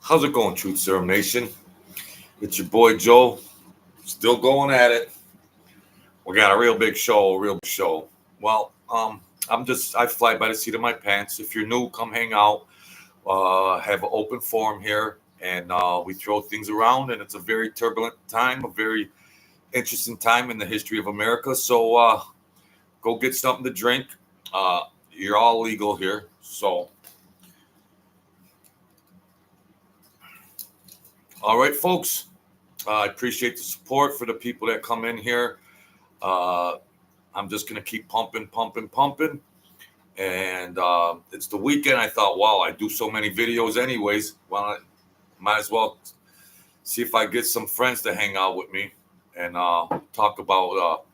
How's it going, Truth Serum Nation? It's your boy Joe, still going at it. We got a real big show. Well, I fly by the seat of my pants. If you're new, come hang out. Have an open forum here, and we throw things around, and it's a very turbulent time, a very interesting time in the history of America. So go get something to drink. You're all legal here, so. All right, folks. I appreciate the support for the people that come in here. I'm just going to keep pumping. And it's the weekend. I thought, wow, I do so many videos anyways. Well, I might as well see if I get some friends to hang out with me and talk about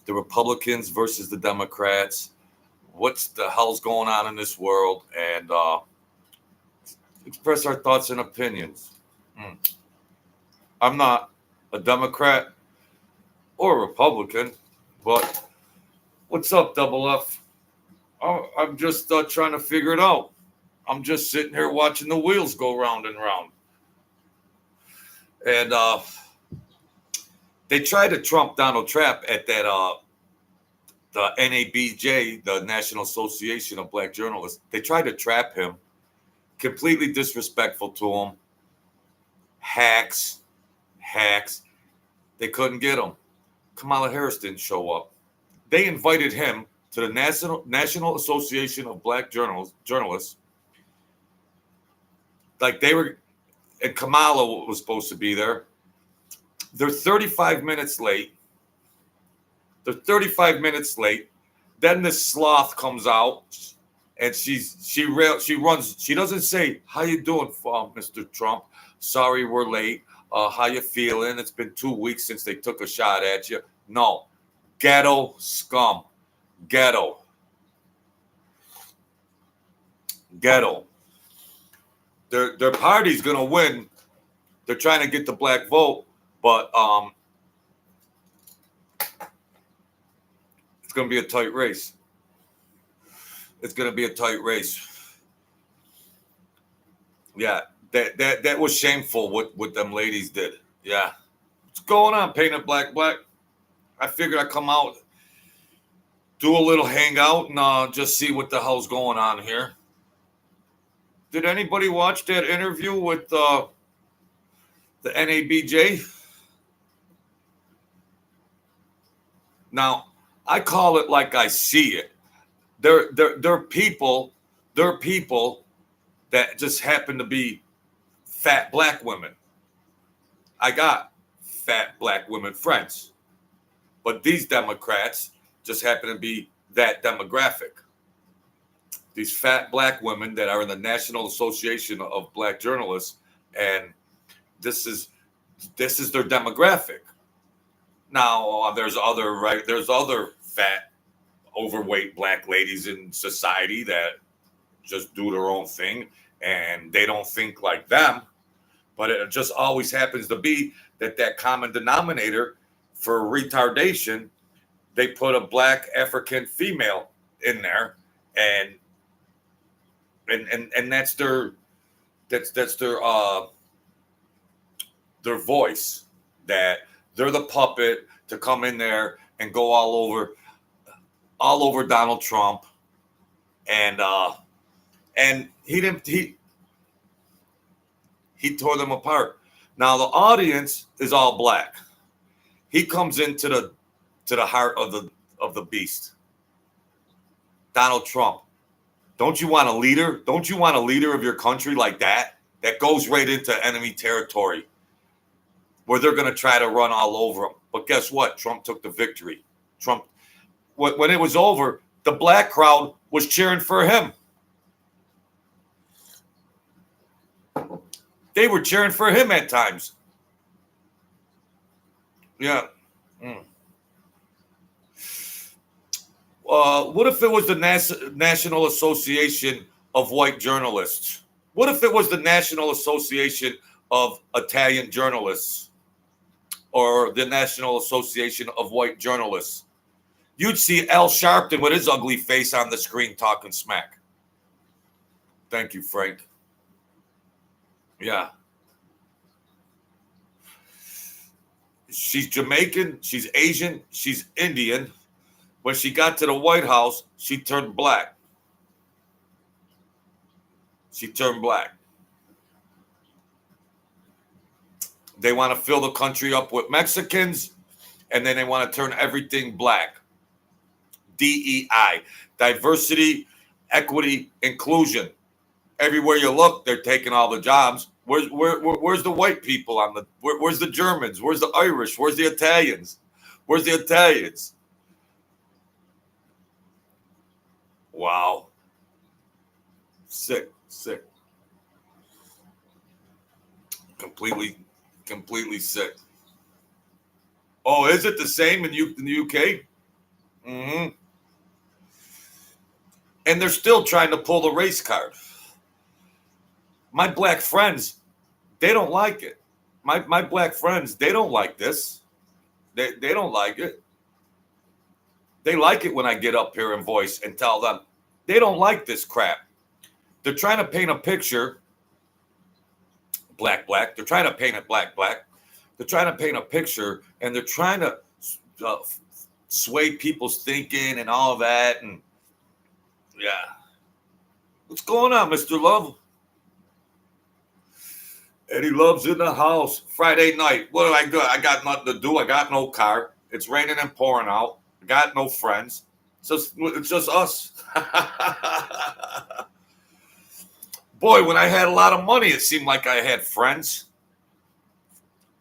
the Republicans versus the Democrats. What's the hell's going on in this world? And express our thoughts and opinions. I'm not a Democrat or a Republican, but what's up, Double F? I'm just trying to figure it out. I'm just sitting here watching the wheels go round and round. And they tried to trump Donald Trump at that the NABJ, the National Association of Black Journalists. They tried to trap him, completely disrespectful to him. Hacks. They couldn't get him. Kamala Harris didn't show up. They invited him to the National Association of Black Journalists. Like they were, and Kamala was supposed to be there. They're 35 minutes late. Then this sloth comes out, and she runs. She doesn't say, "How you doing, Mr. Trump? Sorry we're late. How you feeling? It's been 2 weeks since they took a shot at you." No. Ghetto scum. Ghetto. Their party's going to win. They're trying to get the black vote, but it's going to be a tight race. Yeah. That was shameful what them ladies did. Yeah. What's going on, Painted Black? I figured I'd come out, do a little hangout, and just see what the hell's going on here. Did anybody watch that interview with the NABJ? Now, I call it like I see it. They're people that just happen to be fat black women. I got fat black women friends. But these Democrats just happen to be that demographic. These fat black women that are in the National Association of Black Journalists, and this is their demographic. Now there's other fat, overweight black ladies in society that just do their own thing, and they don't think like them. But it just always happens to be that common denominator for retardation, they put a black African female in there, and that's their voice, that they're the puppet to come in there and go all over Donald Trump, and he tore them apart. Now the audience is all black. He comes into the heart of the beast. Donald Trump. Don't you want a leader? Don't you want a leader of your country like that? That goes right into enemy territory, where they're going to try to run all over him. But guess what? Trump took the victory. Trump, when it was over, the black crowd was cheering for him. They were cheering for him at times. Yeah. What if it was the National Association of White Journalists? What if it was the National Association of Italian Journalists, or the National Association of White Journalists? You'd see Al Sharpton with his ugly face on the screen talking smack. Thank you, Frank. Yeah. She's Jamaican, she's Asian, she's Indian. When she got to the White House, she turned black. She turned black. They want to fill the country up with Mexicans, and then they want to turn everything black. DEI, diversity, equity, inclusion. Everywhere you look, they're taking all the jobs. Where's the white people on the? Where's the Germans? Where's the Irish? Where's the Italians? Where's the Italians? Wow. Sick. Completely sick. Oh, is it the same in the UK? Mm-hmm. And they're still trying to pull the race card. My black friends, they don't like it. My black friends, they don't like this. They don't like it. They like it when I get up here and voice and tell them they don't like this crap. They're trying to paint a picture, black. They're trying to paint it black. They're trying to paint a picture, and they're trying to sway people's thinking and all of that. And yeah, what's going on, Mr. Love? Eddie Love's in the house. Friday night. What do I do? I got nothing to do. I got no car. It's raining and pouring out. I got no friends. It's just us. Boy, when I had a lot of money, it seemed like I had friends.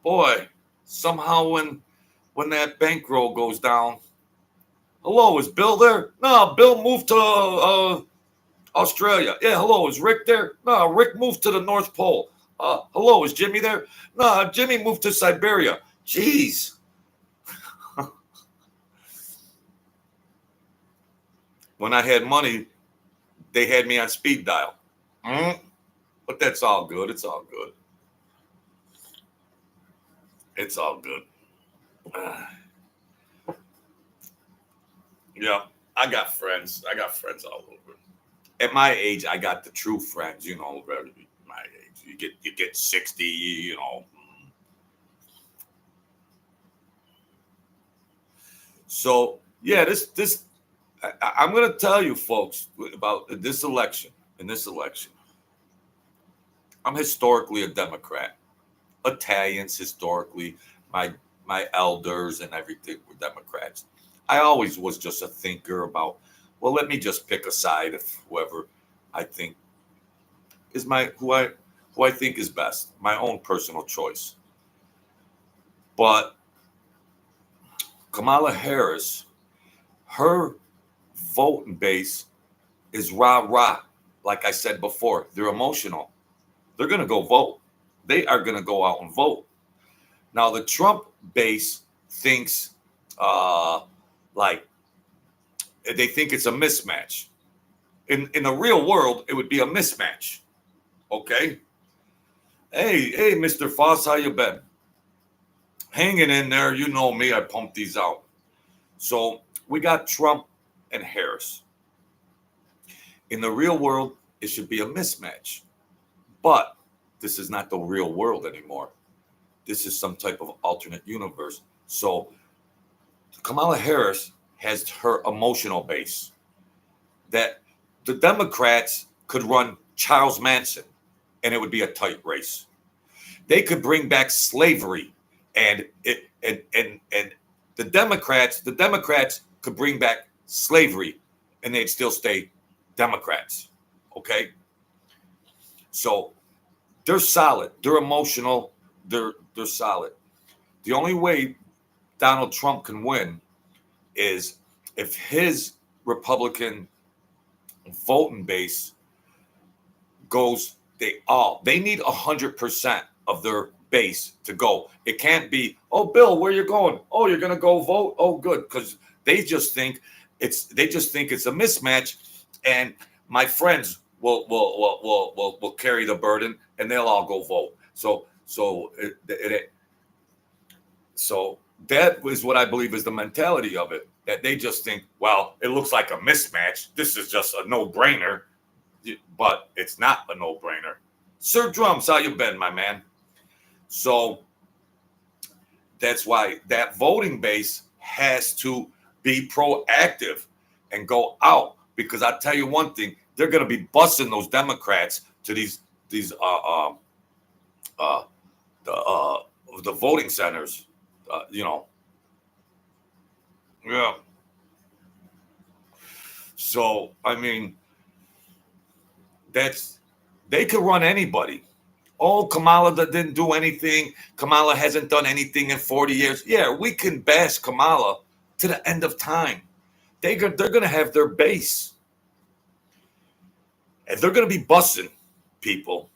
Boy, somehow when that bankroll goes down. Hello, is Bill there? No, Bill moved to Australia. Yeah, hello, is Rick there? No, Rick moved to the North Pole. Hello, is Jimmy there? No, Jimmy moved to Siberia. Jeez. When I had money, they had me on speed dial. But that's all good. It's all good. It's all good. Yeah, I got friends. I got friends all over. At my age, I got the true friends, you know, my age. You get 60, you know. So yeah, this I'm gonna tell you folks about this election. In this election, I'm historically a Democrat. Italians historically, my elders and everything were Democrats. I always was just a thinker about, well, let me just pick a side of whoever I think is who I think is best, my own personal choice. But Kamala Harris, her voting base is rah-rah. Like I said before, they're emotional. They're going to go vote. They are going to go out and vote. Now, the Trump base thinks like they think it's a mismatch. In the real world, it would be a mismatch. Okay? Hey, Mr. Foss, how you been? Hanging in there. You know me. I pumped these out. So we got Trump and Harris. In the real world, it should be a mismatch. But this is not the real world anymore. This is some type of alternate universe. So Kamala Harris has her emotional base that the Democrats could run Charles Manson and it would be a tight race. They could bring back slavery and the Democrats could bring back slavery and they'd still stay Democrats. Okay? So they're solid. They're emotional. They're solid. The only way Donald Trump can win is if his Republican voting base goes, they need 100% of their base to go. It can't be, oh, Bill, where you going? Oh, you're gonna go vote? Oh, good, because they just think it's a mismatch, and my friends will carry the burden, and they'll all go vote. So that is what I believe is the mentality of it. That they just think, well, it looks like a mismatch. This is just a no-brainer, but it's not a no-brainer. Sir Drums, how you been, my man? So that's why that voting base has to be proactive and go out, because I tell you one thing, they're going to be busting those Democrats to these uh, the voting centers, yeah. So I mean, they could run anybody. Oh, Kamala didn't do anything. Kamala hasn't done anything in 40 years. Yeah, we can bash Kamala to the end of time. They're going to have their base. And they're going to be busting people.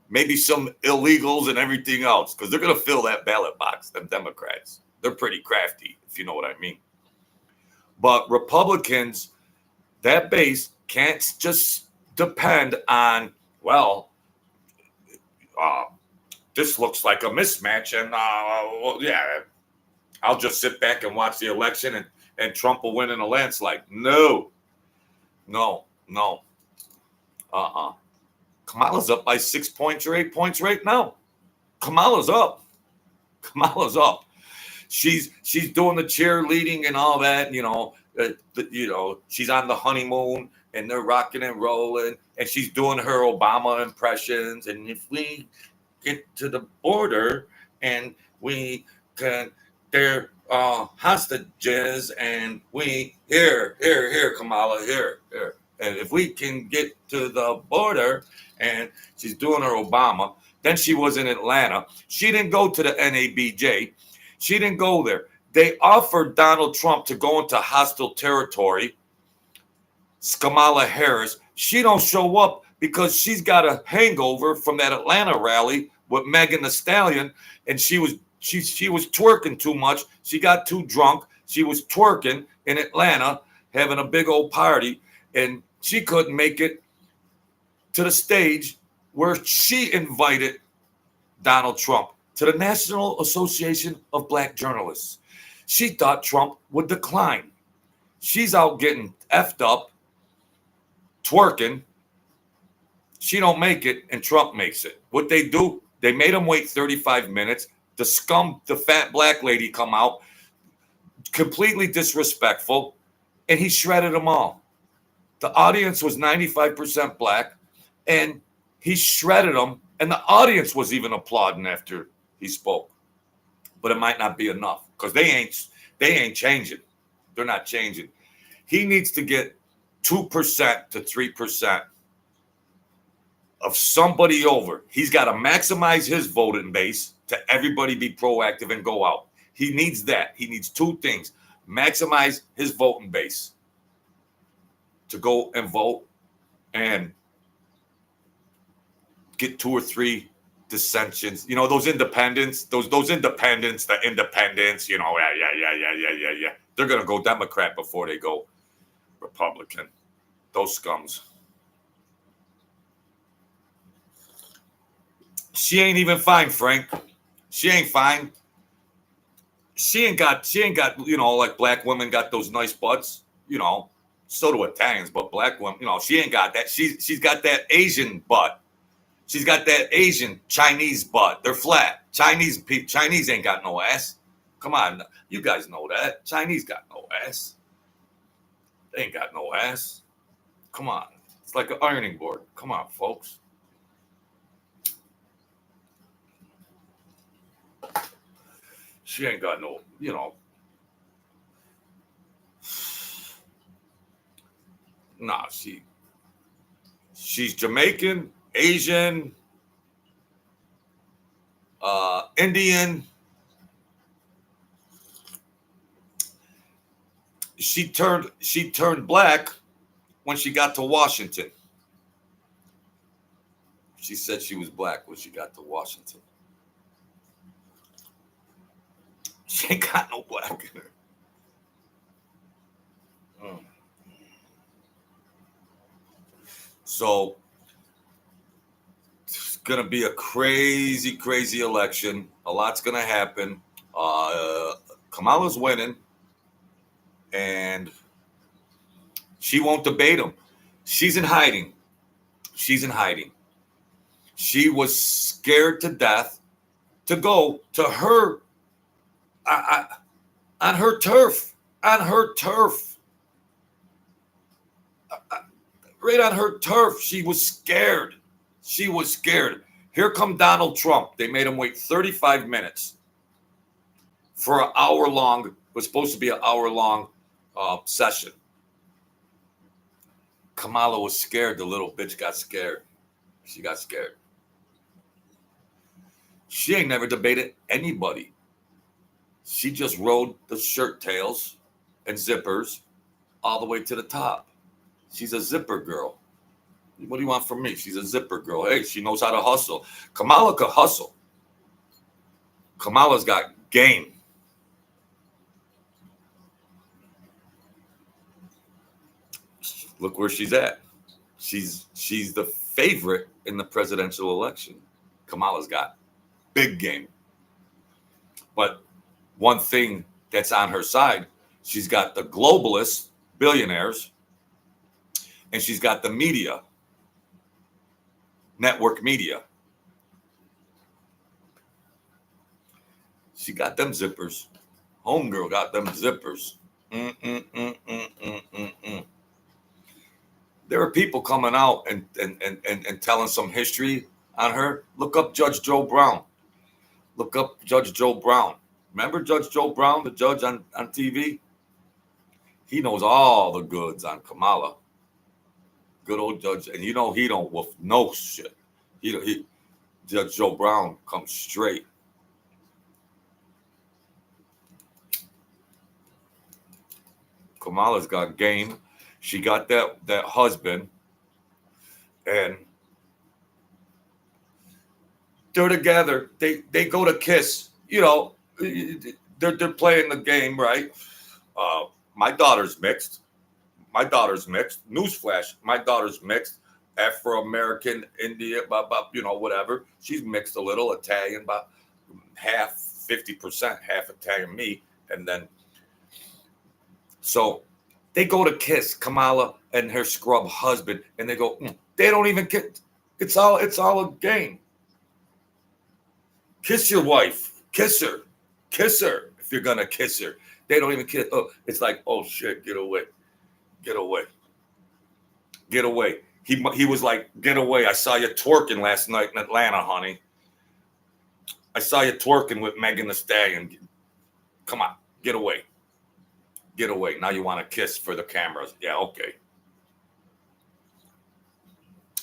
Maybe some illegals and everything else, because they're going to fill that ballot box, them Democrats. They're pretty crafty, if you know what I mean. But Republicans, that base can't just depend on, well, this looks like a mismatch, and well, yeah, I'll just sit back and watch the election, and Trump will win in a landslide. No. Kamala's up by 6 points or 8 points right now. Kamala's up. She's doing the cheerleading and all that. She's on the honeymoon and they're rocking and rolling, and she's doing her Obama impressions. And if we get to the border and we can, they're hostages, and we here, Kamala, here. And if we can get to the border, and she's doing her Obama. Then she was in Atlanta. She didn't go to the NABJ. She didn't go there. They offered Donald Trump to go into hostile territory. Kamala Harris, she don't show up because she's got a hangover from that Atlanta rally with Megan Thee Stallion, and she was twerking too much. She got too drunk. She was twerking in Atlanta, having a big old party, and she couldn't make it to the stage where she invited Donald Trump to the National Association of Black Journalists. She thought Trump would decline. She's out getting effed up, twerking. She don't make it, and Trump makes it. What they do, they made him wait 35 minutes. The fat black lady come out, completely disrespectful, and he shredded them all. The audience was 95% black, and he shredded them, and the audience was even applauding after he spoke. But it might not be enough, because they ain't changing. They're not changing. He needs to get 2% to 3% of somebody over. He's got to maximize his voting base to everybody be proactive and go out. He needs that. He needs two things: maximize his voting base to go and vote, and get 2 or 3 dissensions. Those independents, those independents, the independents, yeah. They're going to go Democrat before they go Republican. Those scums. She ain't even fine, Frank. She ain't fine. She ain't got, like black women got those nice butts, so do Italians, but black women, she ain't got that. She's got that Asian butt. She's got that Asian Chinese butt. They're flat. Chinese ain't got no ass. Come on, you guys know that. Chinese got no ass. They ain't got no ass. Come on. It's like an ironing board. Come on, folks. She ain't got no, Nah, she's Jamaican, Asian, Indian. She turned black when she got to Washington. She said she was black when she got to Washington. She ain't got no black in her. So it's going to be a crazy, crazy election. A lot's going to happen. Kamala's winning, and she won't debate him. She's in hiding. She's She was scared to death to go to her on her turf, on her turf, right on her turf. She was scared. She was scared. Here come Donald Trump. They made him wait 35 minutes for an hour long. It was supposed to be an hour long session. Kamala was scared. The little bitch got scared. She got scared. She ain't never debated anybody. She just rode the shirt tails and zippers all the way to the top. She's a zipper girl. What do you want from me? She's a zipper girl. Hey, she knows how to hustle. Kamala could hustle. Kamala's got game. Look where she's at. She's the favorite in the presidential election. Kamala's got big game. But one thing that's on her side, she's got the globalists, billionaires, and she's got the media, network media. She got them zippers. Homegirl got them zippers. There are people coming out and telling some history on her. Look up Judge Joe Brown. Look up Judge Joe Brown. Remember Judge Joe Brown, the judge on TV? He knows all the goods on Kamala. Good old judge. And you know he don't wolf no shit. He Judge Joe Brown comes straight. Kamala's got game. She got that husband, and they're together. They go to kiss. You know, they're playing the game, right? My daughter's mixed. My daughter's mixed. Newsflash: my daughter's mixed. Afro-American, India, you know, whatever. She's mixed a little, Italian, about half, 50%, half Italian, me, and then so they go to kiss Kamala and her scrub husband, and they go. They don't even kiss. It's all a game. Kiss your wife. Kiss her. Kiss her if you're gonna kiss her. They don't even kiss. Oh, it's like, oh shit, get away, get away, get away. He was like, get away. I saw you twerking last night in Atlanta, honey. I saw you twerking with Megan Thee Stallion. Come on, get away. Get away. Now you want to kiss for the cameras. Yeah, okay.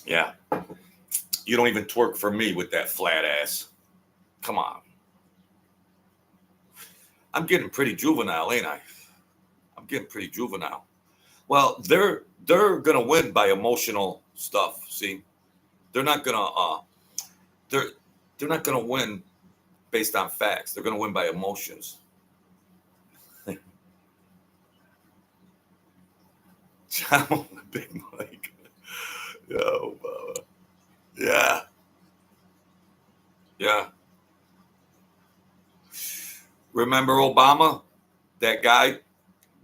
Yeah. You don't even twerk for me with that flat ass. Come on. I'm getting pretty juvenile, ain't I? I'm getting pretty juvenile. Well, they're gonna win by emotional stuff. See, they're not gonna win based on facts. They're gonna win by emotions. John, Big Mike. Yo, Baba. Yeah. Yeah. Remember Obama? That guy?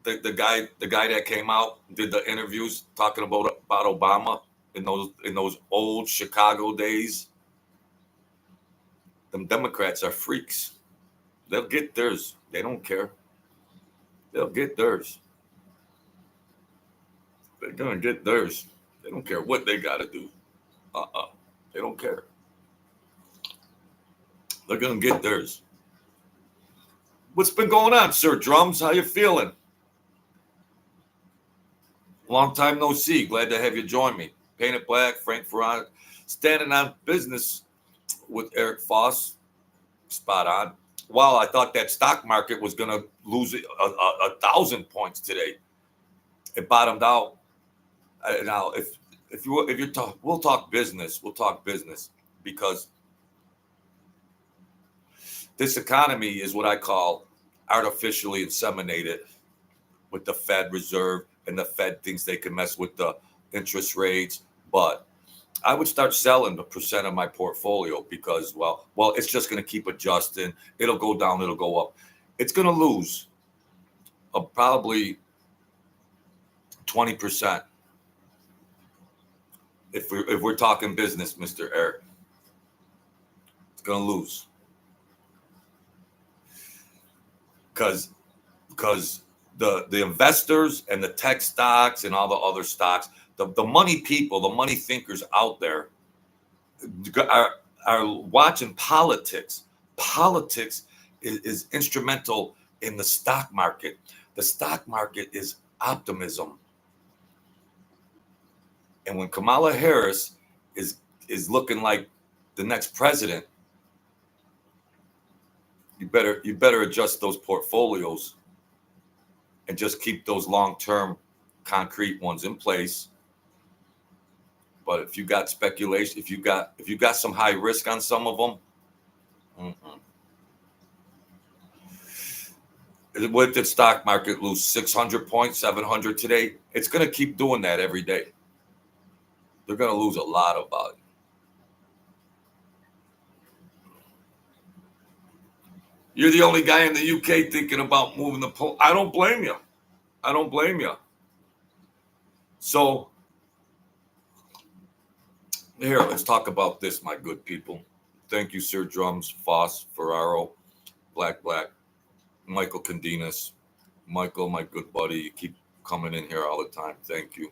The guy that came out, did the interviews talking about Obama in those old Chicago days. Them Democrats are freaks. They'll get theirs. They don't care. They'll get theirs. They're gonna get theirs. They don't care what they gotta do. They don't care. They're gonna get theirs. What's been going on, Sir Drums? How you feeling? Long time no see. Glad to have you join me. Painted Black, Frank Ferrand, standing on business with Eric Foss. Spot on. Wow, I thought that stock market was going to lose 1,000 points today. It bottomed out. Now, if you talk, we'll talk business. We'll talk business because this economy is what I call artificially inseminated with the Fed Reserve, and the Fed thinks they can mess with the interest rates. But I would start selling the percent of my portfolio because, well, it's just going to keep adjusting. It'll go down. It'll go up. It's going to lose probably 20% if we're talking business, Mr. Eric. It's going to lose. Because the investors and the tech stocks and all the other stocks, the money people, the money thinkers out there are watching politics. Politics is instrumental in the stock market. The stock market is optimism. And when Kamala Harris is looking like the next president, you better adjust those portfolios and just keep those long-term concrete ones in place. But if you got speculation, if you got some high risk on some of them, what did stock market lose 600 points, 700 today? It's going to keep doing that every day. They're going to lose a lot of value. You're the only guy in the UK thinking about moving the poll. I don't blame you. I don't blame you. So here, let's talk about this, my good people. Thank you, Sir Drums, Foss, Ferraro, Black, Michael Candinas. Michael, my good buddy, you keep coming in here all the time. Thank you.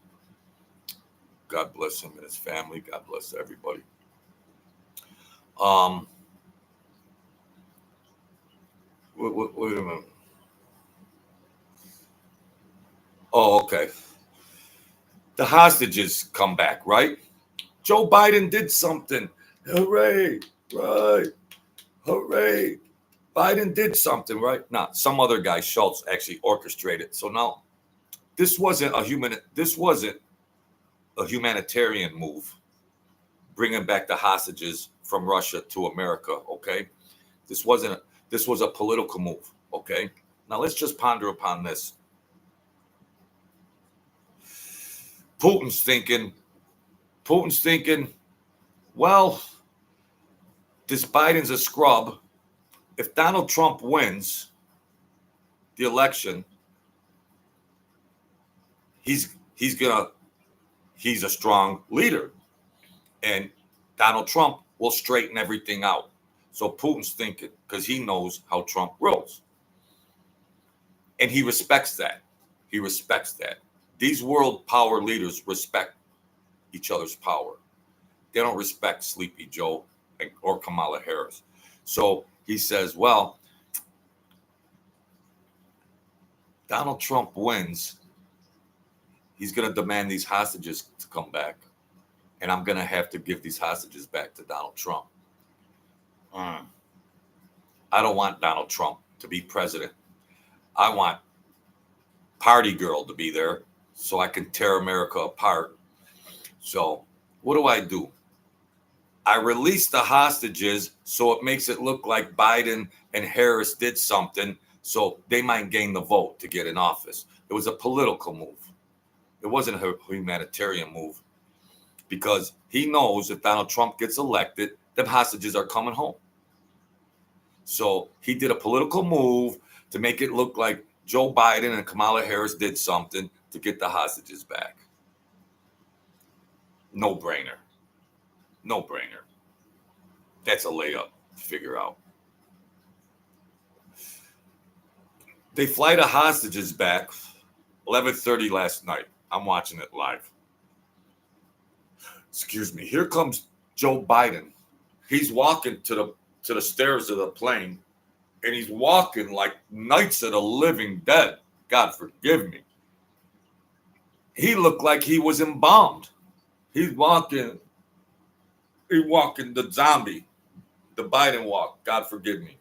God bless him and his family. God bless everybody. Wait a minute. Oh, okay. The hostages come back, right? Joe Biden did something. Hooray, right? Hooray. Biden did something, right? Not some other guy, Schultz, actually orchestrated. So now this wasn't a humanitarian move, bringing back the hostages from Russia to America, okay? This was a political move, okay? Now let's just ponder upon this. Putin's thinking, well, this Biden's a scrub. If Donald Trump wins the election, he's a strong leader. And Donald Trump will straighten everything out. So Putin's thinking, because he knows how Trump rolls. And he respects that. These world power leaders respect each other's power. They don't respect Sleepy Joe or Kamala Harris. So he says, well, Donald Trump wins. He's going to demand these hostages to come back. And I'm going to have to give these hostages back to Donald Trump. I don't want Donald Trump to be president. I want Party Girl to be there so I can tear America apart. So what do? I release the hostages so it makes it look like Biden and Harris did something so they might gain the vote to get in office. It was a political move. It wasn't a humanitarian move because he knows if Donald Trump gets elected, them hostages are coming home. So he did a political move to make it look like Joe Biden and Kamala Harris did something to get the hostages back. No brainer. That's a layup to figure out. They fly the hostages back 11:30 last night. I'm watching it live. Excuse me. Here comes Joe Biden. He's walking to the stairs of the plane, and he's walking like Knights of the Living Dead. God forgive me. He looked like he was embalmed. He's walking the zombie, the Biden walk. God forgive me.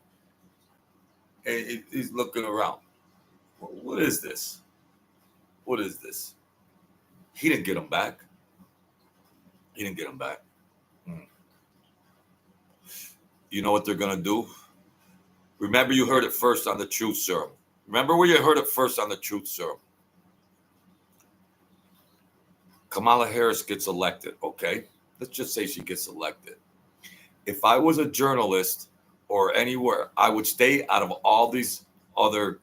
And he's looking around. What is this? He didn't get him back. You know what they're going to do? Remember, you heard it first on the Truth Serum. Remember where you heard it first on the Truth Serum. Kamala Harris gets elected, okay? Let's just say she gets elected. If I was a journalist or anywhere, I would stay out of all these other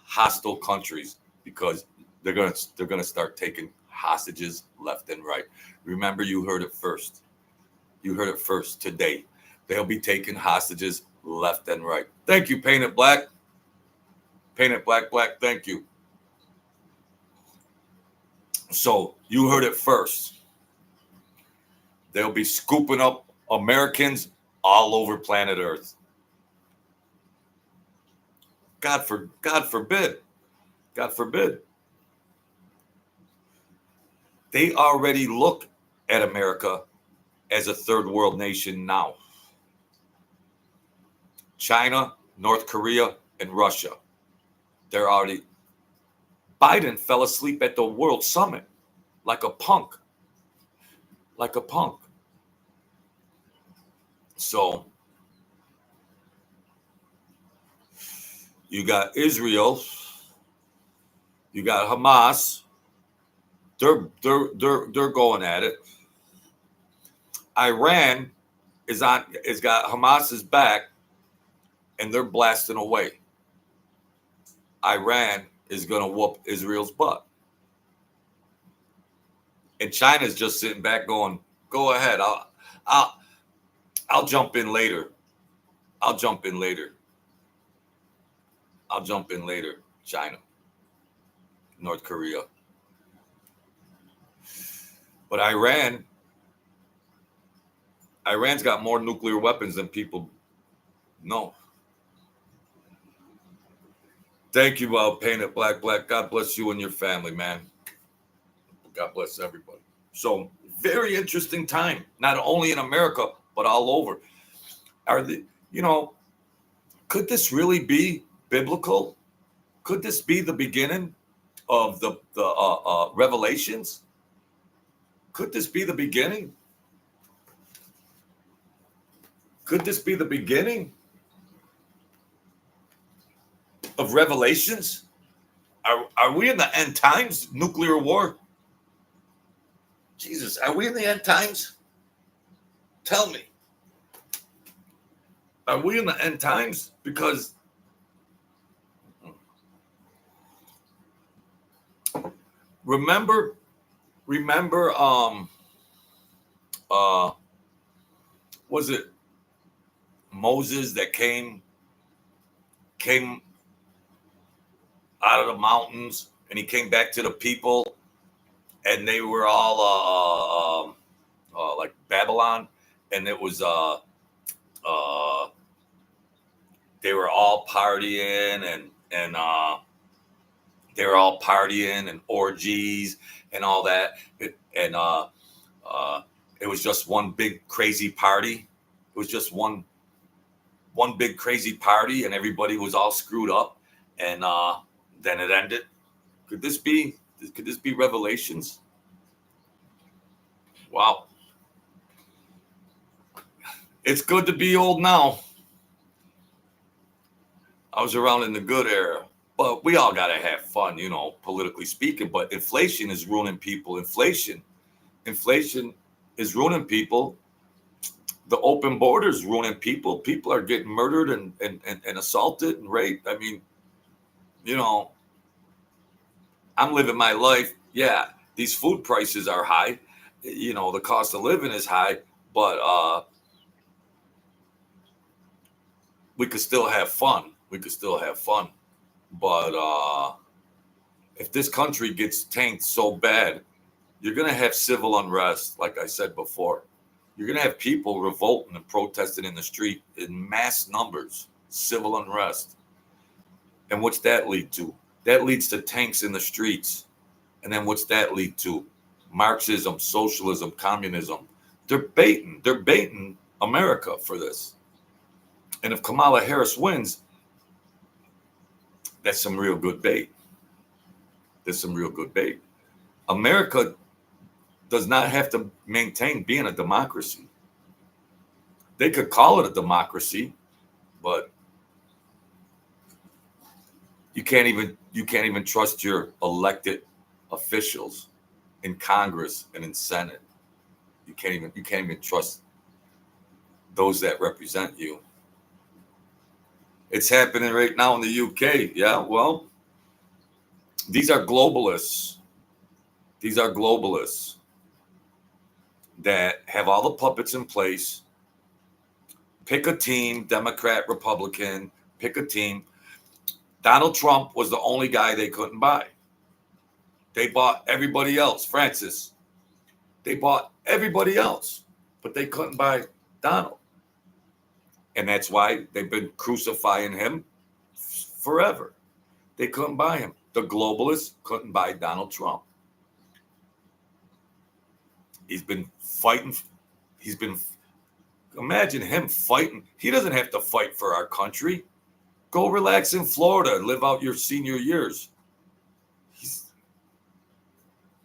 hostile countries because they're gonna start taking hostages left and right. Remember, you heard it first. You heard it first today. They'll be taking hostages left and right. Thank you, Paint It Black. Paint It Black, Black. Thank you. So you heard it first. They'll be scooping up Americans all over planet Earth. God forbid. God forbid. They already look at America as a third world nation now. China, North Korea, and Russia. They're already. Biden fell asleep at the World Summit like a punk. Like a punk. So you got Israel, you got Hamas. They're going at it. Iran is got Hamas's back, and they're blasting away. Iran is going to whoop Israel's butt, and China's just sitting back, going, "Go ahead. I'll jump in later. I'll jump in later. I'll jump in later." China, North Korea, but Iran's got more nuclear weapons than people know. Thank you, Paint It Black, Black. God bless you and your family, man. God bless everybody. So very interesting time, not only in America, but all over. Could this really be biblical? Could this be the beginning of the Revelations? Could this be the beginning? Could this be the beginning of Revelations? Are we in the end times? Nuclear war? Jesus, are we in the end times? Tell me. Are we in the end times? Because remember was it Moses that came out of the mountains, and he came back to the people, and they were all like Babylon, and it was they were all partying and they were all partying and orgies and all that, and it was just one big crazy party. It was just one big crazy party, and everybody was all screwed up, and then it ended. Could this be Revelations? Wow. It's good to be old now. I was around in the good era, but we all got to have fun, politically speaking. But inflation is ruining people. Inflation is ruining people. The open borders ruining people. People are getting murdered and assaulted and raped. I mean, I'm living my life. Yeah, these food prices are high. The cost of living is high, but we could still have fun. But if this country gets tanked so bad, you're going to have civil unrest, like I said before. You're going to have people revolting and protesting in the street in mass numbers, civil unrest. And what's that lead to? That leads to tanks in the streets. And then what's that lead to? Marxism, socialism, communism. They're baiting America for this. And if Kamala Harris wins, that's some real good bait. America does not have to maintain being a democracy. They could call it a democracy, but you can't even trust your elected officials in Congress and in Senate. You can't even trust those that represent you. It's happening right now in the UK. Yeah, well, these are globalists. That have all the puppets in place. Pick a team, Democrat, Republican, pick a team. Donald Trump was the only guy they couldn't buy. They bought everybody else. Francis, they bought everybody else, but they couldn't buy Donald. And that's why they've been crucifying him forever. They couldn't buy him. The globalists couldn't buy Donald Trump. He's been fighting. Imagine him fighting. He doesn't have to fight for our country. Go relax in Florida. Live out your senior years.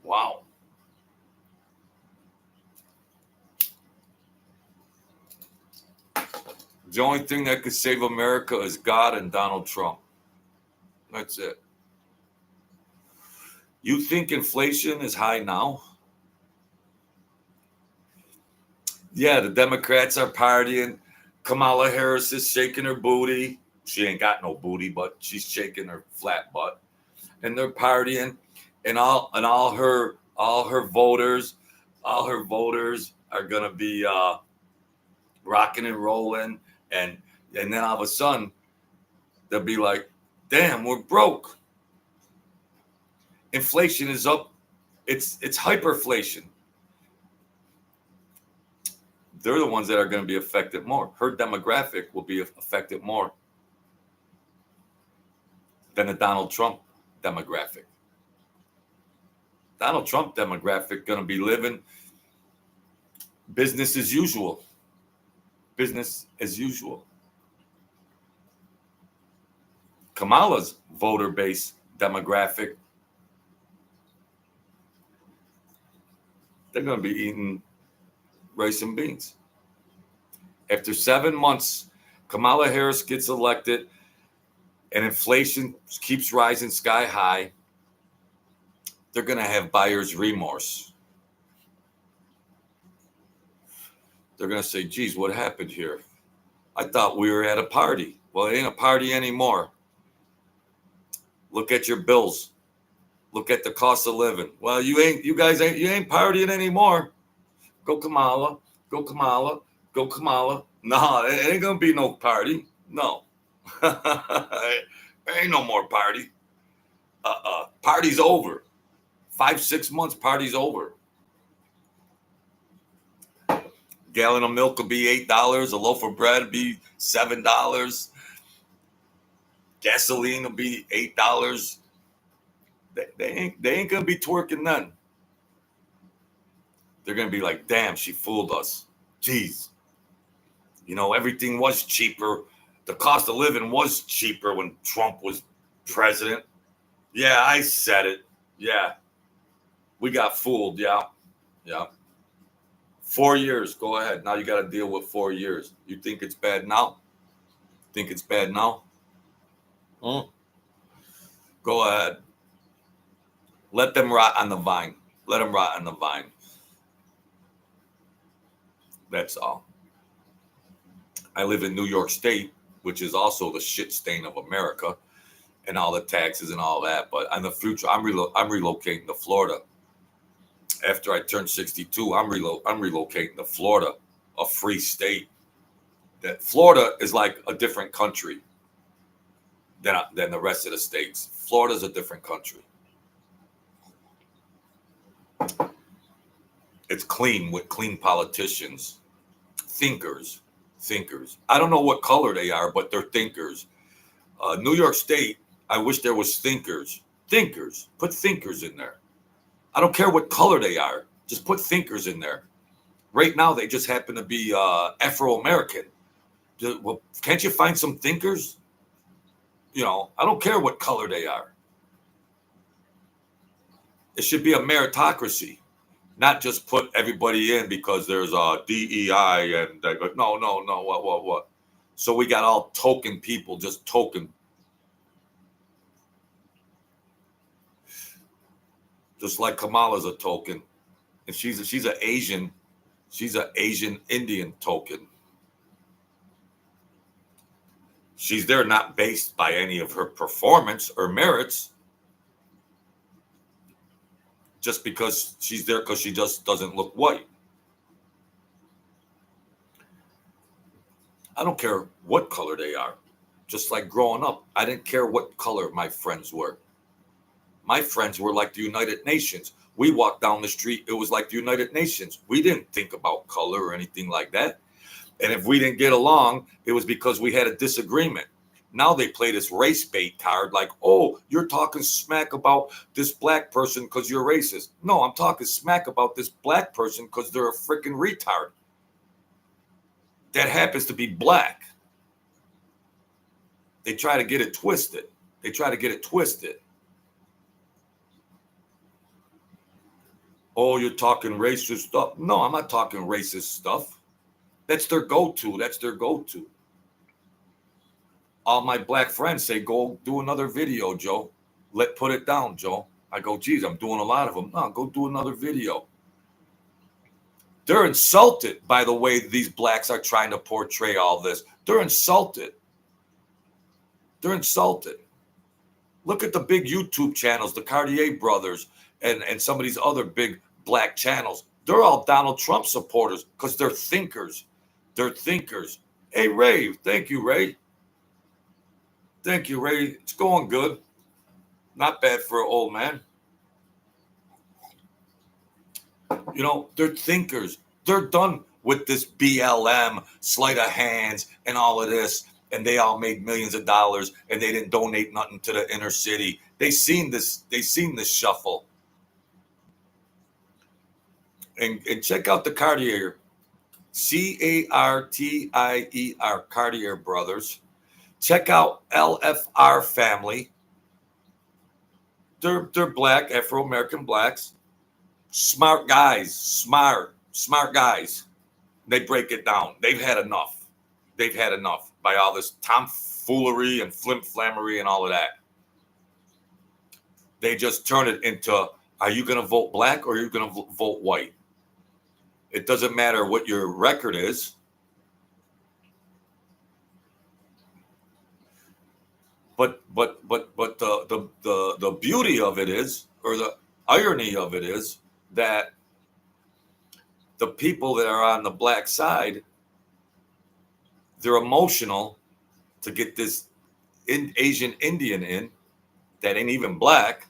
Wow. The only thing that could save America is God and Donald Trump. That's it. You think inflation is high now? Yeah, the Democrats are partying. Kamala Harris is shaking her booty. She ain't got no booty, but she's shaking her flat butt. And they're partying, and all her voters are gonna be rocking and rolling, and then all of a sudden they'll be like, damn, we're broke. Inflation is up. It's hyperflation. They're the ones that are going to be affected more. Her demographic will be affected more than the Donald Trump demographic. Donald Trump demographic going to be living business as usual. Business as usual. Kamala's voter base demographic, they're going to be eating rice and beans. After 7 months, Kamala Harris gets elected and inflation keeps rising sky high. They're going to have buyer's remorse. They're going to say, geez, what happened here? I thought we were at a party. Well, it ain't a party anymore. Look at your bills. Look at the cost of living. Well, you ain't partying anymore. Go Kamala, go Kamala, go Kamala. No, it ain't gonna be no party. No. Ain't no more party. Party's over. 5-6 months, party's over. Gallon of milk will be $8. A loaf of bread will be $7. Gasoline will be $8. They ain't gonna be twerking then. They're gonna be like, damn, she fooled us. Jeez. You know, everything was cheaper. The cost of living was cheaper when Trump was president. Yeah, I said it. Yeah. We got fooled. Yeah. 4 years. Go ahead. Now you got to deal with 4 years. You think it's bad now? Think it's bad now? Go ahead. Let them rot on the vine. Let them rot on the vine. That's all. I live in New York State, which is also the shit stain of America, and all the taxes and all that. But in the future, I'm relocating to Florida. After I turn 62, I'm relocating to Florida, a free state. That Florida is like a different country than the rest of the states. Florida's a different country. It's clean with clean politicians, thinkers. I don't know what color they are, but they're thinkers. New York State, I wish there was thinkers. Put thinkers in there. I don't care what color they are. Just put thinkers in there. Right now, they just happen to be Afro-American. Well, can't you find some thinkers? You know, I don't care what color they are. It should be a meritocracy, not just put everybody in because there's a DEI and they go, no, what? So we got all token people, just token. Just like Kamala's a token, and she's an Asian Indian token. She's there not based by any of her performance or merits, just because she's there because she just doesn't look white. I don't care what color they are. Just like growing up, I didn't care what color my friends were. My friends were like the United Nations. We walked down the street, it was like the United Nations. We didn't think about color or anything like that. And if we didn't get along, it was because we had a disagreement. Now they play this race bait card like, oh, you're talking smack about this black person because you're racist. No, I'm talking smack about this black person because they're a freaking retard. That happens to be black. They try to get it twisted. Oh, you're talking racist stuff. No, I'm not talking racist stuff. That's their go-to. All my black friends say, go do another video, Joe. Put it down, Joe. I go, geez, I'm doing a lot of them. No, go do another video. They're insulted by the way these blacks are trying to portray all this. They're insulted. Look at the big YouTube channels, the Cartier brothers, and some of these other big black channels. They're all Donald Trump supporters because they're thinkers. Hey, Ray, thank you, Ray. It's going good. Not bad for an old man. You know, they're thinkers. They're done with this BLM, sleight of hands, and all of this. And they all made millions of dollars, and they didn't donate nothing to the inner city. They seen this shuffle. And check out the Cartier, Cartier, Cartier brothers. Check out LFR family. They're black, Afro-American blacks. Smart guys. They break it down. They've had enough by all this tomfoolery and flim-flammery and all of that. They just turn it into, are you going to vote black or are you going to vote white? It doesn't matter what your record is. But the beauty of it is, or the irony of it is, that the people that are on the black side, they're emotional to get this Asian Indian in that ain't even black.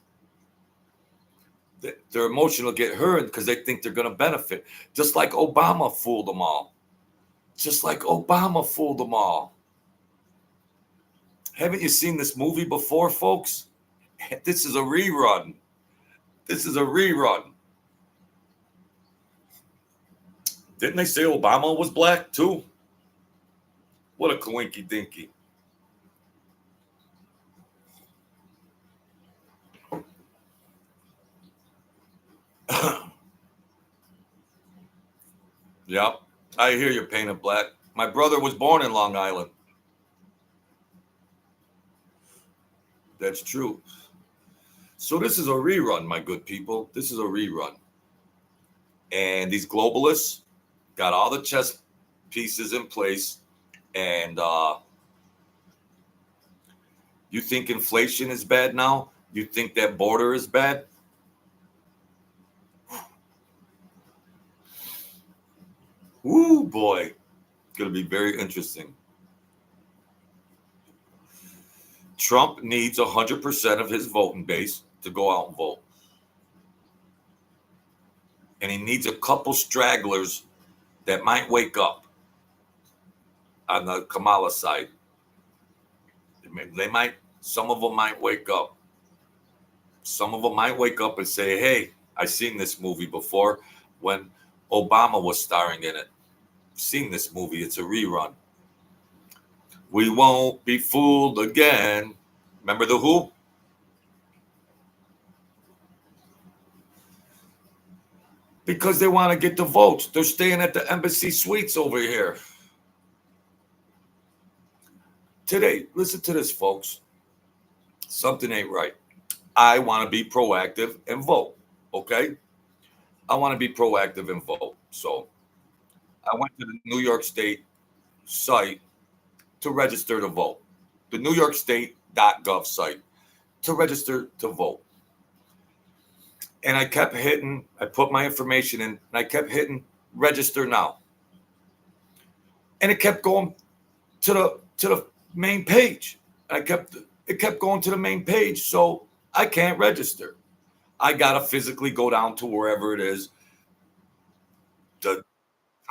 They're emotional to get her in because they think they're going to benefit. Just like Obama fooled them all. Haven't you seen this movie before, folks? This is a rerun. Didn't they say Obama was black too? What a coinky dinky. Yep, I hear you're painted black. My brother was born in Long Island. That's true. So this is a rerun, my good people. This is a rerun. And these globalists got all the chess pieces in place. And you think inflation is bad now? You think that border is bad? Ooh, boy. It's going to be very interesting. Trump needs 100% of his voting base to go out and vote. And he needs a couple stragglers that might wake up on the Kamala side. Some of them might wake up. Some of them might wake up and say, hey, I've seen this movie before when Obama was starring in it. I've seen this movie. It's a rerun. We won't be fooled again. Remember The Who? Because they want to get the votes. They're staying at the embassy suites over here. Today, listen to this, folks. Something ain't right. I want to be proactive and vote, okay? I want to be proactive and vote. So I went to the New York State site to register to vote. The NewYorkState.gov site to register to vote. And I put my information in, and I kept hitting register now. And it kept going to the main page. It kept going to the main page, so I can't register. I gotta physically go down to wherever it is, the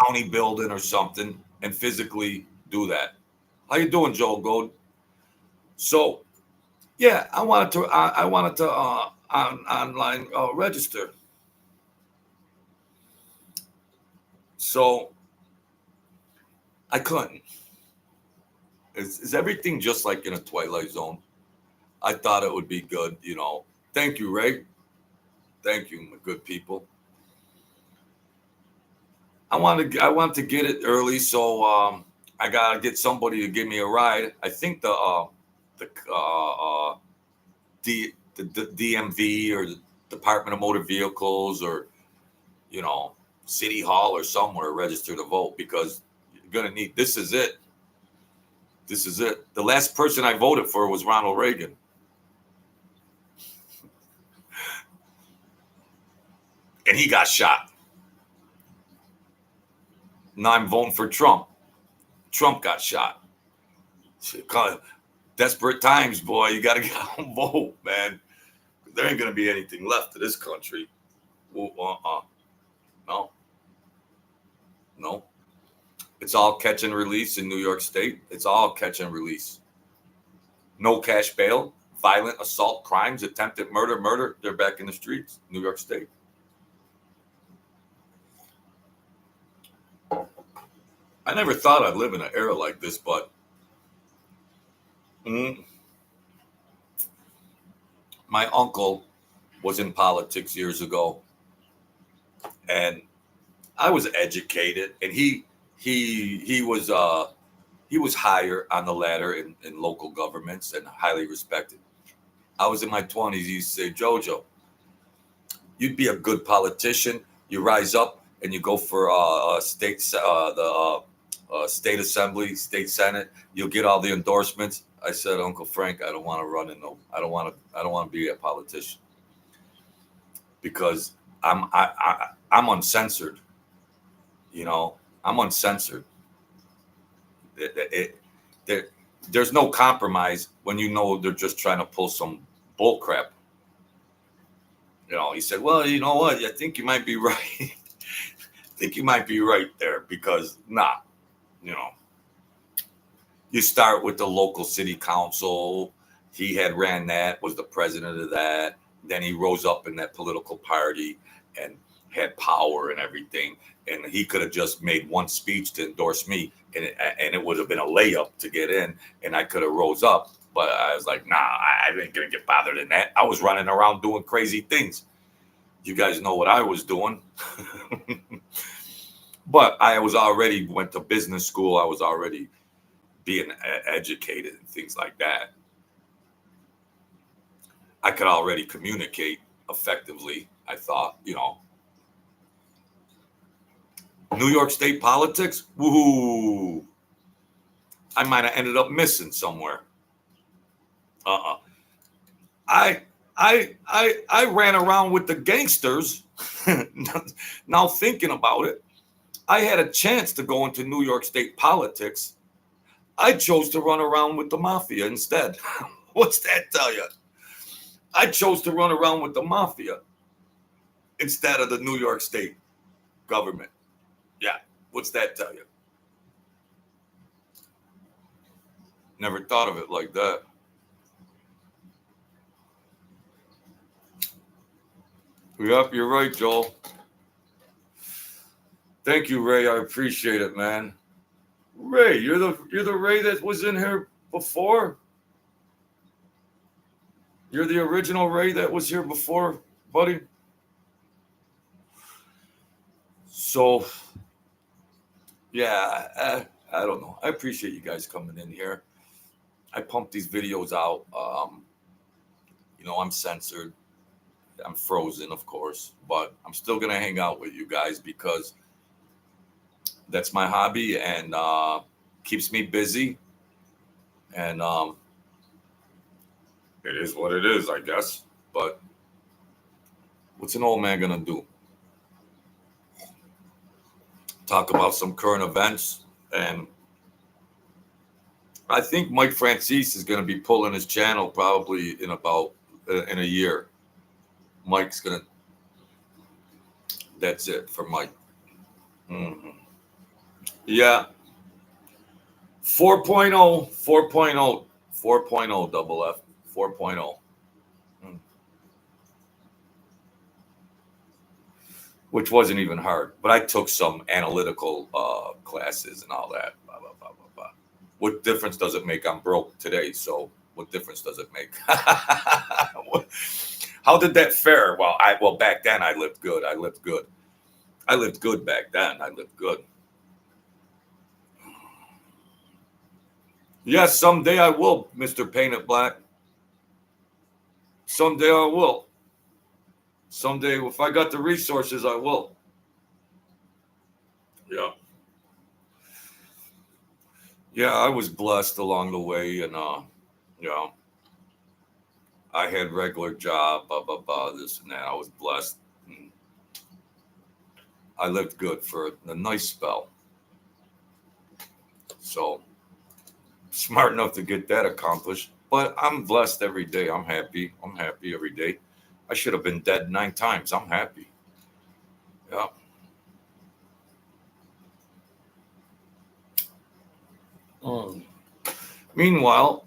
county building or something, and physically do that. How you doing, Joel Gold? So yeah, I wanted to online register. So I couldn't. Is everything just like in a Twilight Zone? I thought it would be good, you know. Thank you, Ray. Thank you, my good people. I want to get it early, so I gotta get somebody to give me a ride. I think the the DMV or the Department of Motor Vehicles or you know City Hall or somewhere register to vote because you're gonna need. This is it. This is it. The last person I voted for was Ronald Reagan. And he got shot. Now I'm voting for Trump. Trump got shot. Desperate times, boy. You got to get out and vote, man. There ain't going to be anything left of this country. No. No. It's all catch and release in New York State. It's all catch and release. No cash bail, violent assault, crimes, attempted murder. They're back in the streets, New York State. I never thought I'd live in an era like this, but my uncle was in politics years ago, and I was educated, and he was higher on the ladder in local governments and highly respected. I was in my 20s. He used to say, Jojo, you'd be a good politician. You rise up and you go for state assembly, state senate. You'll get all the endorsements. I said, Uncle Frank, I don't want to run in. I don't want to be a politician because I'm uncensored. You know, I'm uncensored. There's no compromise when you know they're just trying to pull some bull crap. You know, he said, well, you know what? I think you might be right. I think you might be right there because, you know, you start with the local city council. He had ran that, was the president of that. Then he rose up in that political party and had power and everything. And he could have just made one speech to endorse me, and it would have been a layup to get in, and I could have rose up. But I was like, nah, I ain't gonna get bothered in that. I was running around doing crazy things. You guys know what I was doing. But I was already went to business school. I was already being educated and things like that. I could already communicate effectively, I thought, you know. New York State politics, woohoo! I might have ended up missing somewhere. I ran around with the gangsters. Now thinking about it, I had a chance to go into New York State politics. I chose to run around with the mafia instead. What's that tell you? I chose to run around with the mafia instead of the New York State government. Yeah, what's that tell you? Never thought of it like that. Yep, you're right, Joel. Thank you, Ray. I appreciate it, man. Ray, you're the Ray that was in here before. You're the original Ray that was here before, buddy. So, yeah, I don't know. I appreciate you guys coming in here. I pump these videos out. You know, I'm censored. I'm frozen, of course, but I'm still gonna hang out with you guys because that's my hobby and keeps me busy. And it is what it is, I guess. But what's an old man gonna do? Talk about some current events and I think Mike Francis is going to be pulling his channel probably in about in a year. Mike's going to. That's it for Mike. Mm-hmm. Yeah. 4.0, 4.0, 4.0 double F, 4.0. Which wasn't even hard, but I took some analytical classes and all that. Blah, blah, blah, blah, blah. What difference does it make? I'm broke today, so what difference does it make? How did that fare? Well, back then I lived good. I lived good. I lived good back then. I lived good. Yes, someday I will, Mr. Painted Black. Someday I will. Someday, if I got the resources, I will. Yeah. Yeah, I was blessed along the way, and I had regular job, blah blah blah, this and that. I was blessed. I lived good for a nice spell. So smart enough to get that accomplished. But I'm blessed every day. I'm happy. I'm happy every day. I should have been dead 9 times. I'm happy. Yeah. Meanwhile,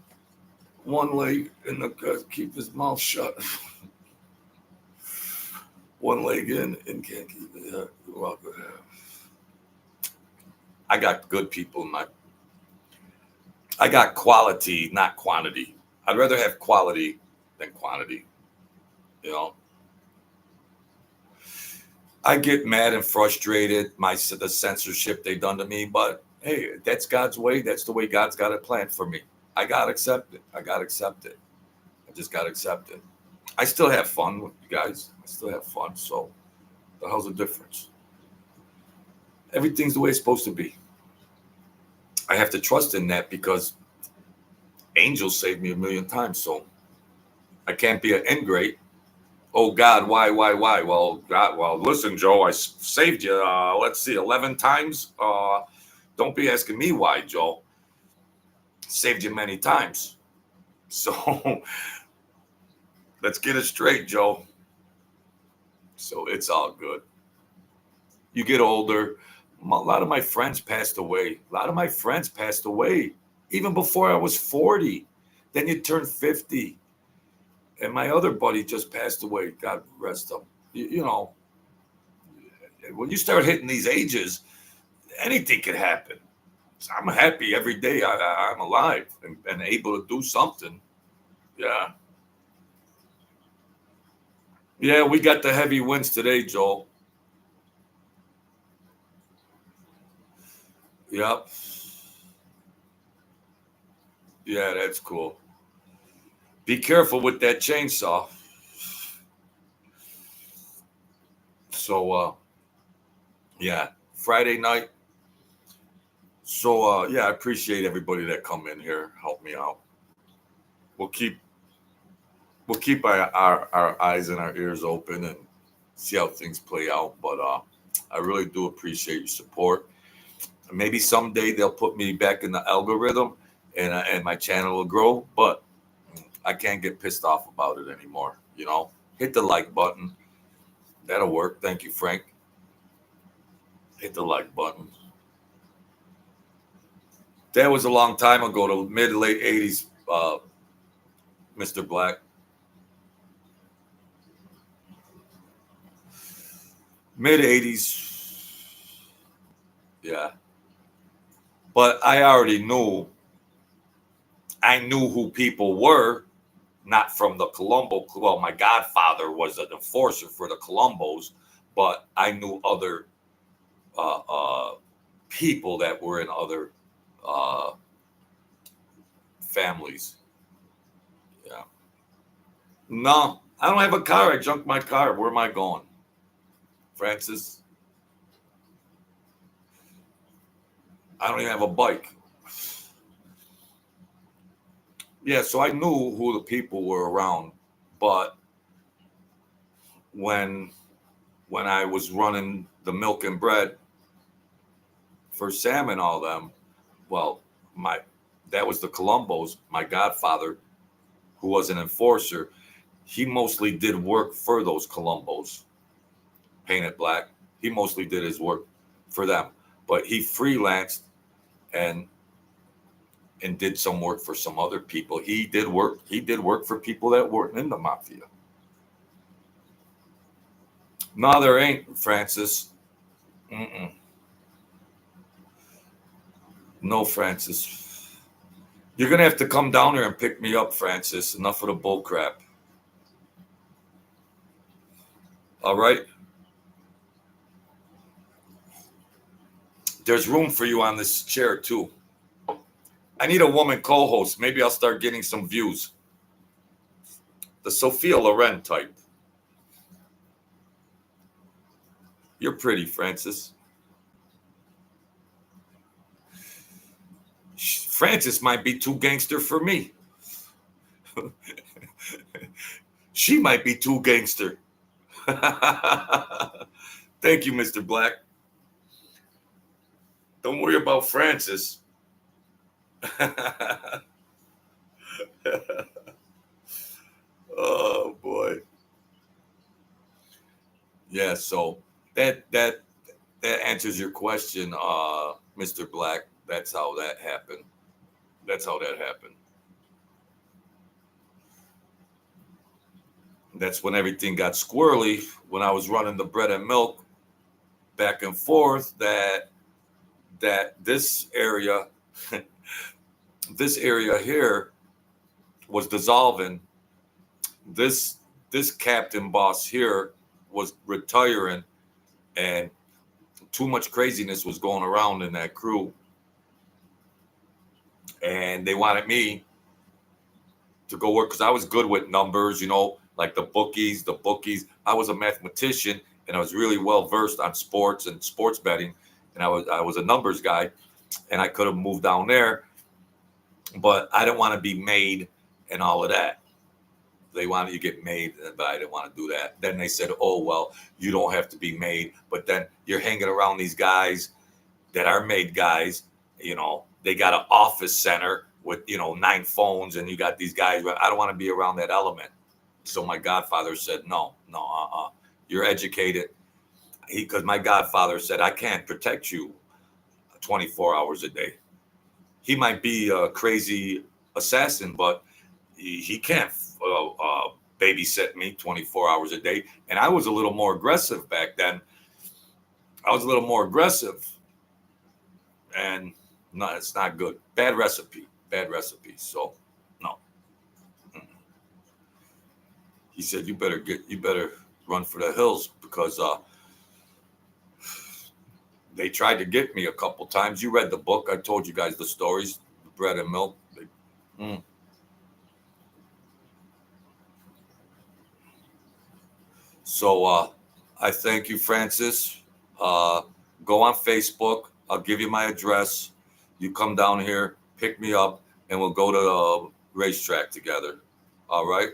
one leg in the keep his mouth shut. One leg in and can't keep it out. I got good people in my. I got quality, not quantity. I'd rather have quality than quantity. You know. I get mad and frustrated the censorship they done to me, but hey, that's God's way. That's the way God's got it planned for me. I gotta accept it. I gotta accept it. I just gotta accept it. I still have fun with you guys. I still have fun. So the hell's the difference? Everything's the way it's supposed to be. I have to trust in that because angels saved me a million times. So I can't be an ingrate. Oh God, why? Well, God, listen, Joe, I saved you. Let's see, 11 times. Don't be asking me why, Joe. Saved you many times. So let's get it straight, Joe. So it's all good. You get older. A lot of my friends passed away. Even before I was 40. Then you turn 50. And my other buddy just passed away. God rest him. You know, when you start hitting these ages, anything can happen. So I'm happy every day I'm alive and able to do something. Yeah. Yeah, we got the heavy winds today, Joel. Yep. Yeah, that's cool. Be careful with that chainsaw. So, yeah, Friday night. So, yeah, I appreciate everybody that come in here, help me out. We'll keep our eyes and our ears open and see how things play out. But I really do appreciate your support. Maybe someday they'll put me back in the algorithm and my channel will grow. But I can't get pissed off about it anymore. You know, hit the like button. That'll work. Thank you, Frank. Hit the like button. That was a long time ago, the mid late 80s, Mr. Black. Mid 80s. Yeah. But I already knew. I knew who people were, not from the Colombo. Well, my godfather was an enforcer for the Colombos, but I knew other people that were in other families. Yeah. No, I don't have a car. I junked my car. Where am I going? Francis? I don't even have a bike. Yeah, so I knew who the people were around, but when I was running the milk and bread for Sam and all them, well, that was the Colombos. My godfather, who was an enforcer, he mostly did work for those Colombos, painted black. He mostly did his work for them, but he freelanced and did some work for some other people. He did work. He did work for people that weren't in the mafia. No, there ain't, Francis. Mm-mm. No, Francis. You're gonna have to come down here and pick me up, Francis. Enough of the bull crap. All right. There's room for you on this chair too. I need a woman co-host. Maybe I'll start getting some views. The Sophia Loren type. You're pretty, Francis. Francis might be too gangster for me. She might be too gangster. Thank you, Mr. Black. Don't worry about Francis. Oh boy. Yeah, so that answers your question, Mr. Black. That's how that happened. That's how that happened. That's when everything got squirrely, when I was running the bread and milk back and forth, that this area this area here was dissolving. This captain boss here was retiring, and too much craziness was going around in that crew. And they wanted me to go work because I was good with numbers, like the bookies. I was a mathematician, and I was really well versed on sports and sports betting. And I was a numbers guy, and I could have moved down there, but I didn't want to be made and all of that. They wanted you to get made, but I didn't want to do that. Then they said, oh, well, you don't have to be made. But then you're hanging around these guys that are made guys. They got an office center with, 9 phones, and you got these guys. I don't want to be around that element. So my godfather said, no, you're educated. Because my godfather said, I can't protect you 24 hours a day. He might be a crazy assassin, but he can't babysit me 24 hours a day. And I was a little more aggressive back then. And no, it's not good. Bad recipe. So, no. He said, you better run for the hills, because they tried to get me a couple times. You read the book. I told you guys the stories, bread and milk. So I thank you, Francis. Go on Facebook. I'll give you my address. You come down here, pick me up, and we'll go to the racetrack together. All right?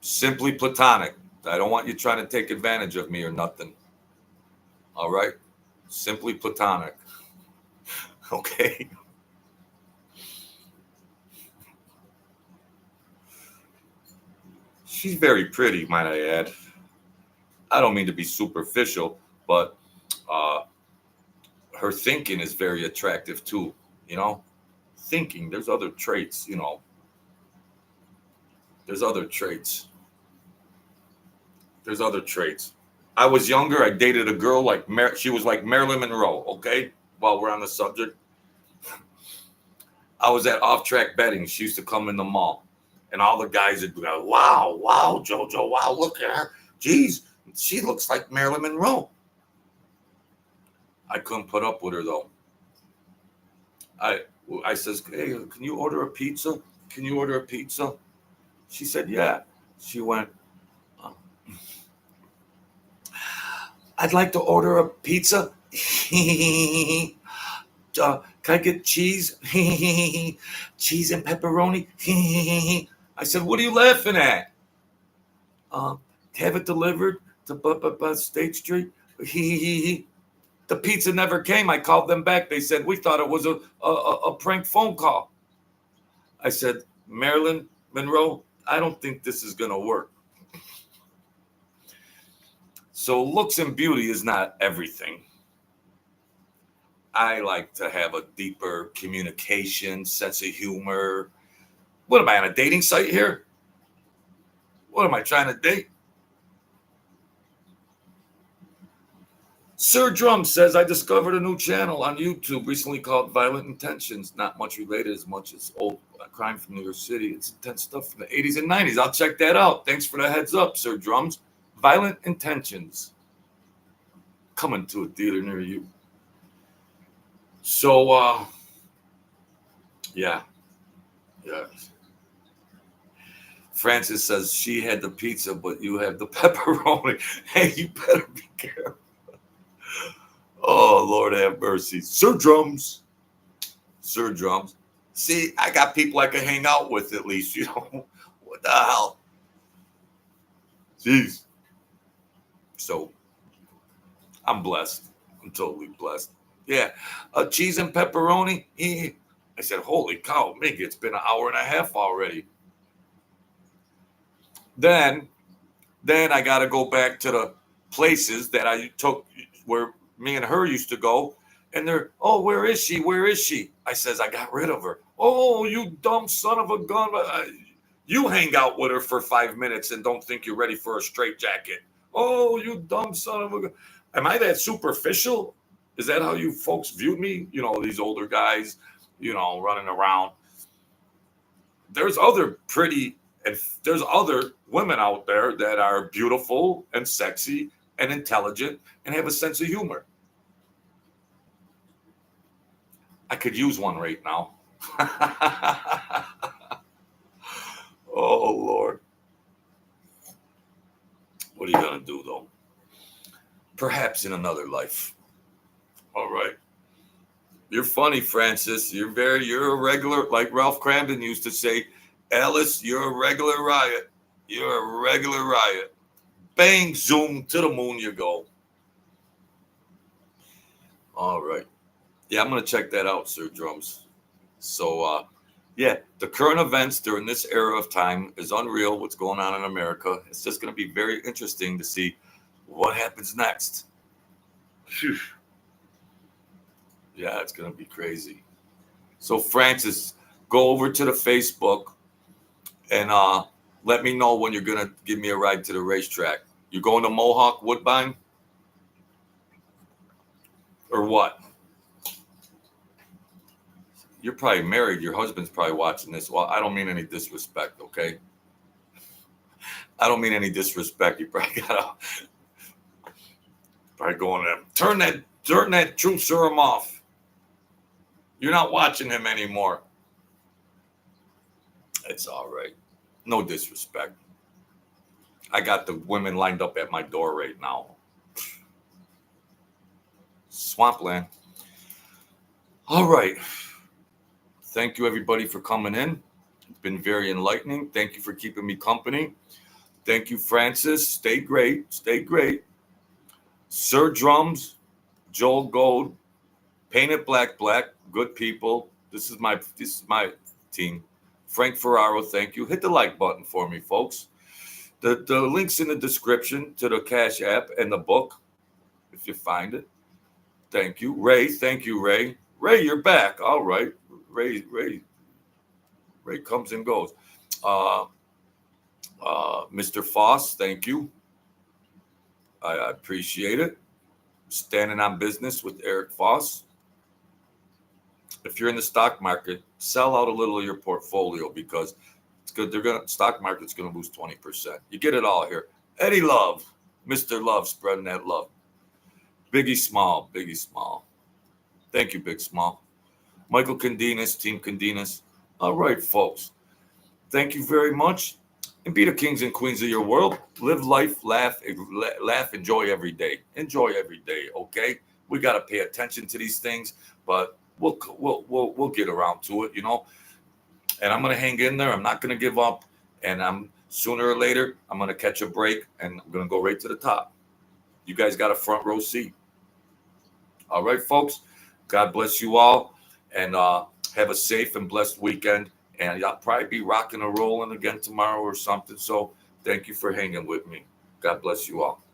Simply platonic. I don't want you trying to take advantage of me or nothing. All right? Simply platonic. Okay? She's very pretty, might I add. I don't mean to be superficial, but her thinking is very attractive too. Thinking. There's other traits. There's other traits. I was younger. I dated a girl she was like Marilyn Monroe. Okay, while we're on the subject, I was at off-track betting. She used to come in the mall. And all the guys would go, wow, Jojo, wow, look at her. Geez, she looks like Marilyn Monroe. I couldn't put up with her, though. I says, hey, can you order a pizza? She said, yeah. She went, I'd like to order a pizza. Can I get cheese? Cheese and pepperoni? I said, what are you laughing at? Have it delivered to State Street? The pizza never came. I called them back. They said, we thought it was a prank phone call. I said, Marilyn Monroe, I don't think this is going to work. So looks and beauty is not everything. I like to have a deeper communication, sense of humor. What am I, on a dating site here? What am I trying to date? Sir Drum says, I discovered a new channel on YouTube recently called Violent Intentions. Not much related as much as old crime from New York City. It's intense stuff from the 80s and 90s. I'll check that out. Thanks for the heads up, Sir Drums. Violent Intentions. Coming to a theater near you. So, yeah. Francis says she had the pizza, but you have the pepperoni. Hey, you better be careful. Oh, Lord have mercy. Sir Drums. See, I got people I can hang out with at least, What the hell? Jeez. So, I'm blessed. I'm totally blessed. Yeah. Cheese and pepperoni. I said, holy cow, Miggy, it's been an hour and a half already. Then I got to go back to the places that I took where me and her used to go. And they're, oh, where is she? Where is she? I says, I got rid of her. Oh, you dumb son of a gun. You hang out with her for 5 minutes and don't think you're ready for a straitjacket. Oh, you dumb son of a gun. Am I that superficial? Is that how you folks view me? These older guys, running around. There's other pretty, and there's other women out there that are beautiful and sexy and intelligent and have a sense of humor. I could use one right now. Oh, Lord. What are you going to do, though? Perhaps in another life. All right. You're funny, Francis. You're a regular, like Ralph Cramden used to say, Alice, you're a regular riot. You're a regular riot. Bang, zoom, to the moon you go. All right. Yeah, I'm going to check that out, Sir Drums. So, yeah, the current events during this era of time is unreal, what's going on in America. It's just going to be very interesting to see what happens next. Phew. Yeah, it's going to be crazy. So, Francis, go over to the Facebook and let me know when you're going to give me a ride to the racetrack. You going to Mohawk, Woodbine? Or what? You're probably married. Your husband's probably watching this. Well, I don't mean any disrespect, okay? I don't mean any disrespect. You probably got to probably going there. Turn that truth serum off. You're not watching him anymore. It's all right. No disrespect. I got the women lined up at my door right now. Swampland. All right. Thank you, everybody, for coming in. It's been very enlightening. Thank you for keeping me company. Thank you, Francis. Stay great. Stay great. Sir Drums, Joel Gold, Paint It Black, good people. This is my team. Frank Ferraro, thank you. Hit the like button for me, folks. The link's in the description to the Cash App and the book, if you find it. Thank you. Ray, thank you, Ray. Ray, you're back. All right. Ray comes and goes. Mr. Foss, thank you. I appreciate it. Standing on business with Eric Foss. If you're in the stock market, sell out a little of your portfolio because it's good. Stock market's gonna lose 20%. You get it all here. Eddie Love, Mr. Love, spreading that love. Biggie Small. Thank you, Big Small. Michael Candinas, Team Candinas. All right, folks. Thank you very much. And be the kings and queens of your world. Live life, laugh, enjoy every day. Enjoy every day, okay? We got to pay attention to these things, but we'll get around to it, And I'm going to hang in there. I'm not going to give up. And sooner or later, I'm going to catch a break, and I'm going to go right to the top. You guys got a front row seat. All right, folks. God bless you all, and have a safe and blessed weekend. And I'll probably be rocking and rolling again tomorrow or something. So thank you for hanging with me. God bless you all.